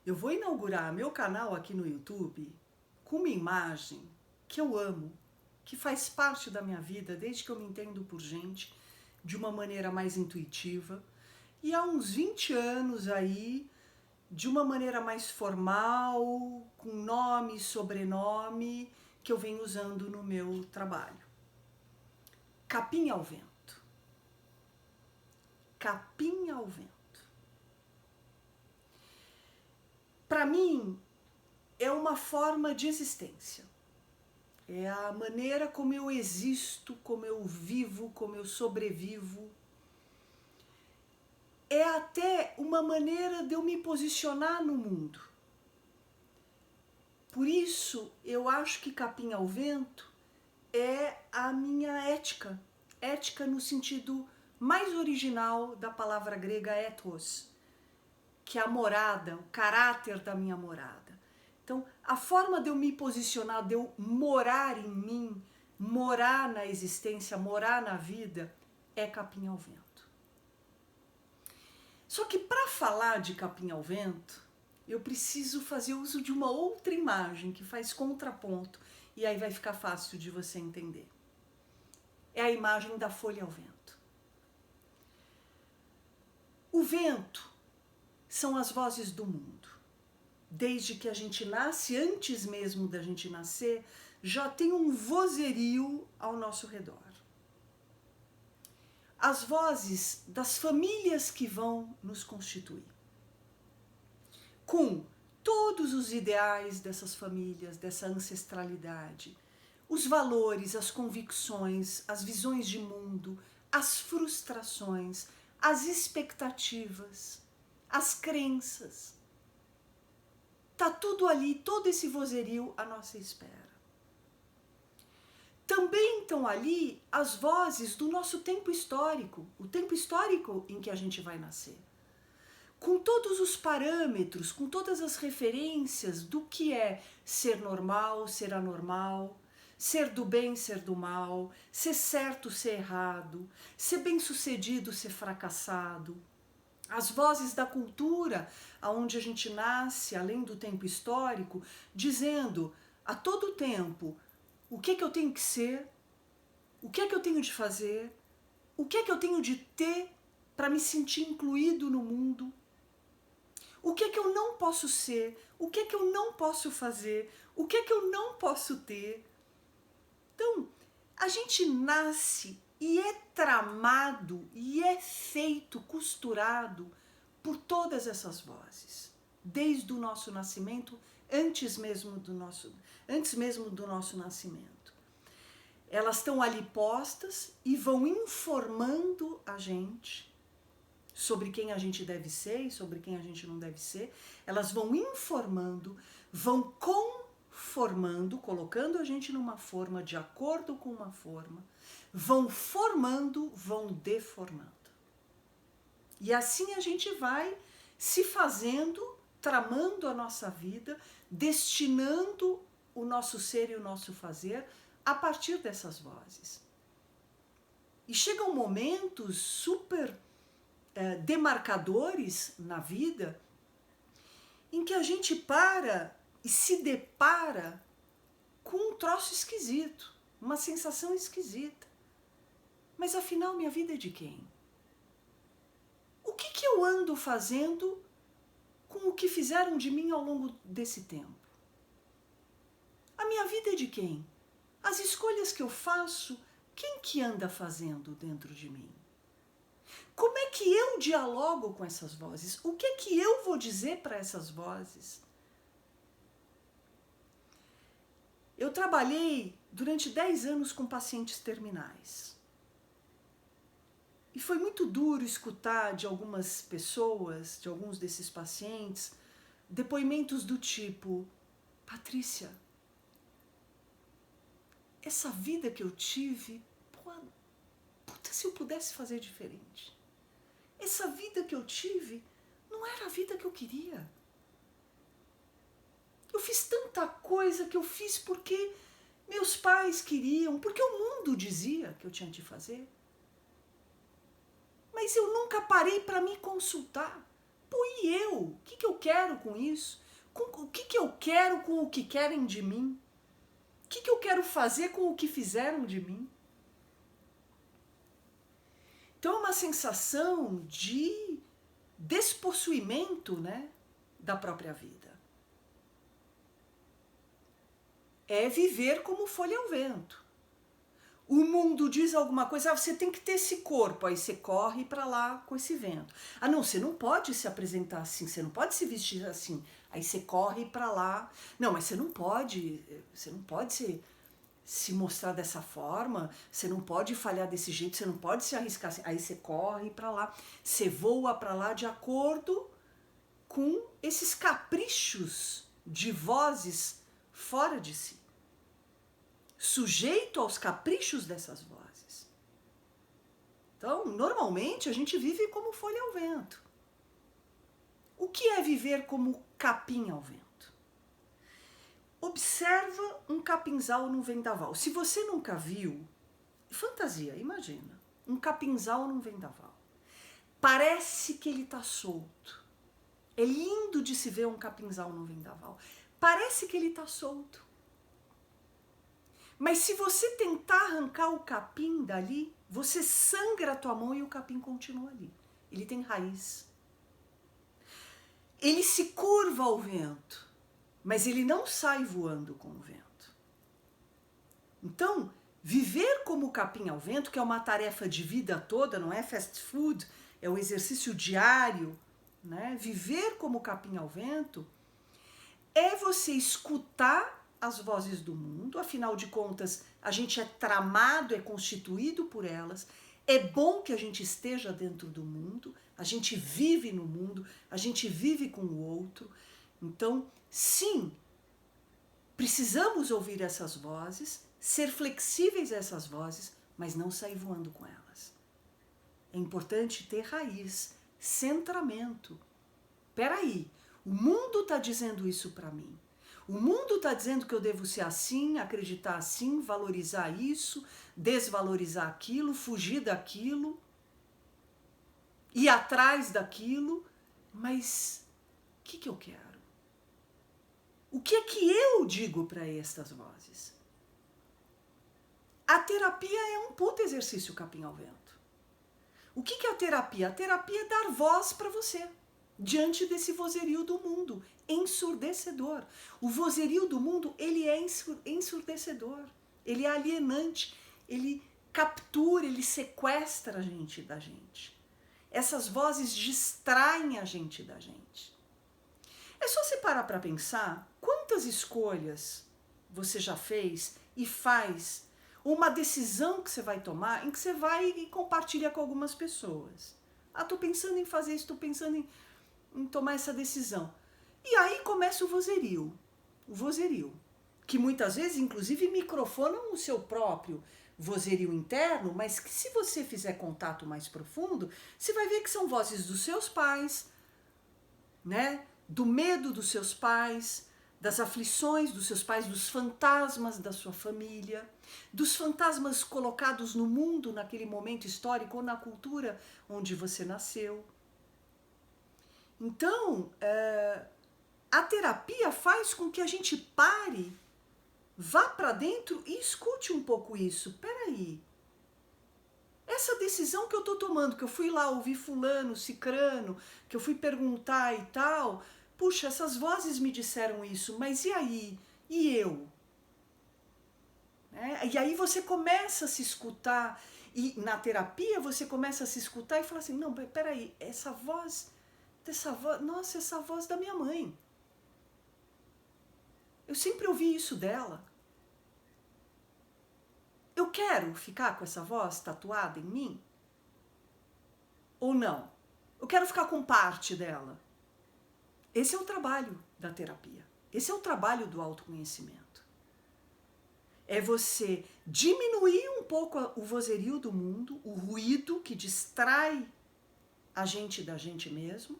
Eu vou inaugurar meu canal aqui no YouTube com uma imagem que eu amo, que faz parte da minha vida desde que eu me entendo por gente, de uma maneira mais intuitiva. E há uns 20 anos aí, de uma maneira mais formal, com nome e sobrenome, que eu venho usando no meu trabalho. Capim ao vento. Capim ao vento. Para mim, é uma forma de existência. É a maneira como eu existo, como eu vivo, como eu sobrevivo. É até uma maneira de eu me posicionar no mundo. Por isso, eu acho que capim ao vento é a minha ética. Ética no sentido mais original da palavra grega ethos, que é a morada, o caráter da minha morada. Então, a forma de eu me posicionar, de eu morar em mim, morar na existência, morar na vida, é capim ao vento. Só que para falar de capim ao vento, eu preciso fazer uso de uma outra imagem que faz contraponto e aí vai ficar fácil de você entender. É a imagem da folha ao vento. O vento são as vozes do mundo. Desde que a gente nasce, antes mesmo da gente nascer, já tem um vozerio ao nosso redor. As vozes das famílias que vão nos constituir. Com todos os ideais dessas famílias, dessa ancestralidade, os valores, as convicções, as visões de mundo, as frustrações, as expectativas, as crenças. Tá tudo ali, todo esse vozerio à nossa espera. Também estão ali as vozes do nosso tempo histórico, o tempo histórico em que a gente vai nascer. Com todos os parâmetros, com todas as referências do que é ser normal, ser anormal, ser do bem, ser do mal, ser certo, ser errado, ser bem-sucedido, ser fracassado. As vozes da cultura, aonde a gente nasce, além do tempo histórico, dizendo a todo tempo o que é que eu tenho que ser, o que é que eu tenho de fazer, o que é que eu tenho de ter para me sentir incluído no mundo, o que é que eu não posso ser, o que é que eu não posso fazer, o que é que eu não posso ter. Então, a gente nasce e é tramado e é feito, costurado por todas essas vozes, desde o nosso nascimento, antes mesmo do nosso nascimento. Elas estão ali postas e vão informando a gente sobre quem a gente deve ser e sobre quem a gente não deve ser. Elas vão informando, vão conformando, colocando a gente numa forma, de acordo com uma forma, vão formando, vão deformando. E assim a gente vai se fazendo, tramando a nossa vida, destinando o nosso ser e o nosso fazer a partir dessas vozes. E chegam momentos super demarcadores na vida em que a gente para e se depara com um troço esquisito, uma sensação esquisita. Mas afinal, minha vida é de quem? O que eu ando fazendo com o que fizeram de mim ao longo desse tempo? A minha vida é de quem? As escolhas que eu faço, quem que anda fazendo dentro de mim? Como é que eu dialogo com essas vozes? O que é que eu vou dizer para essas vozes? Eu trabalhei durante 10 anos com pacientes terminais. E foi muito duro escutar de algumas pessoas, de alguns desses pacientes, depoimentos do tipo: Patrícia, essa vida que eu tive, puta, se eu pudesse fazer diferente. Essa vida que eu tive não era a vida que eu queria. Eu fiz tanta coisa que eu fiz porque meus pais queriam, porque o mundo dizia que eu tinha de fazer. Mas eu nunca parei para me consultar. Pô, e eu? O que eu quero com isso? O que eu quero com o que querem de mim? O que eu quero fazer com o que fizeram de mim? Então é uma sensação de despossuimento, né, da própria vida. É viver como folha ao vento. O mundo diz alguma coisa, você tem que ter esse corpo, aí você corre para lá com esse vento. Não, você não pode se apresentar assim, você não pode se vestir assim, aí você corre para lá. Não, mas você não pode se mostrar dessa forma, você não pode falhar desse jeito, você não pode se arriscar assim. Aí você corre para lá, você voa para lá de acordo com esses caprichos de vozes fora de si. Sujeito aos caprichos dessas vozes. Então, normalmente, a gente vive como folha ao vento. O que é viver como capim ao vento? Observa um capinzal num vendaval. Se você nunca viu, fantasia, imagina, um capinzal num vendaval. Parece que ele está solto. É lindo de se ver um capinzal num vendaval. Parece que ele está solto. Mas se você tentar arrancar o capim dali, você sangra a tua mão e o capim continua ali. Ele tem raiz. Ele se curva ao vento, mas ele não sai voando com o vento. Então, viver como capim ao vento, que é uma tarefa de vida toda, não é fast food, é o exercício diário, né? Viver como capim ao vento é você escutar as vozes do mundo, afinal de contas, a gente é tramado, é constituído por elas. É bom que a gente esteja dentro do mundo, a gente vive no mundo, a gente vive com o outro. Então, sim, precisamos ouvir essas vozes, ser flexíveis a essas vozes, mas não sair voando com elas. É importante ter raiz, centramento. Peraí, o mundo está dizendo isso para mim. O mundo está dizendo que eu devo ser assim, acreditar assim, valorizar isso, desvalorizar aquilo, fugir daquilo, ir atrás daquilo, mas o que eu quero? O que é que eu digo para estas vozes? A terapia é um puto exercício capim ao vento. O que é a terapia? A terapia é dar voz para você diante desse vozerio do mundo, ensurdecedor. O vozerio do mundo, ele é ensurdecedor, ele é alienante, ele captura, ele sequestra a gente da gente. Essas vozes distraem a gente da gente. É só você parar para pensar quantas escolhas você já fez e faz, uma decisão que você vai tomar, em que você vai e compartilha com algumas pessoas. Tô pensando em fazer isso, tô pensando em tomar essa decisão. E aí começa o vozerio, que muitas vezes, inclusive, microfonam o seu próprio vozerio interno, mas que se você fizer contato mais profundo, você vai ver que são vozes dos seus pais, né? Do medo dos seus pais, das aflições dos seus pais, dos fantasmas da sua família, dos fantasmas colocados no mundo naquele momento histórico ou na cultura onde você nasceu. Então, a terapia faz com que a gente pare, vá para dentro e escute um pouco isso. Peraí, essa decisão que eu estou tomando, que eu fui lá ouvir fulano, cicrano, que eu fui perguntar e tal, puxa, essas vozes me disseram isso, mas e aí? E eu? E aí você começa a se escutar, e na terapia você começa a se escutar e fala assim, não, peraí, essa voz, nossa, essa voz da minha mãe. Eu sempre ouvi isso dela. Eu quero ficar com essa voz tatuada em mim? Ou não? Eu quero ficar com parte dela. Esse é o trabalho da terapia. Esse é o trabalho do autoconhecimento. É você diminuir um pouco o vozerio do mundo, o ruído que distrai a gente da gente mesmo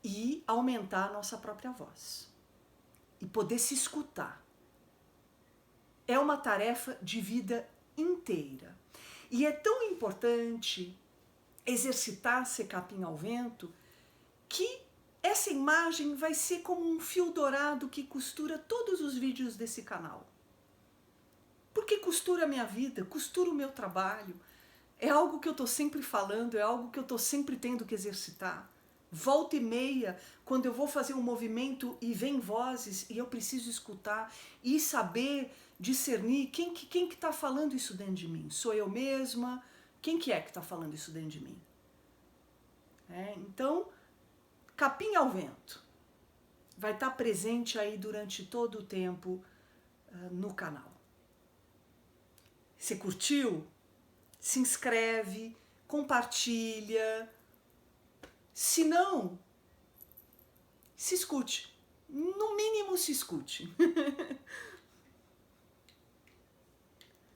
e aumentar a nossa própria voz. E poder se escutar. É uma tarefa de vida inteira. E é tão importante exercitar ser capim ao vento que essa imagem vai ser como um fio dourado que costura todos os vídeos desse canal. Porque costura a minha vida, costura o meu trabalho. É algo que eu estou sempre falando, é algo que eu estou sempre tendo que exercitar. Volta e meia, quando eu vou fazer um movimento e vem vozes e eu preciso escutar e saber discernir quem que está falando isso dentro de mim. Sou eu mesma? Quem que está falando isso dentro de mim? Então, capim ao vento vai estar presente aí durante todo o tempo no canal. Você curtiu? Se inscreve, compartilha. Se não, se escute. No mínimo se escute.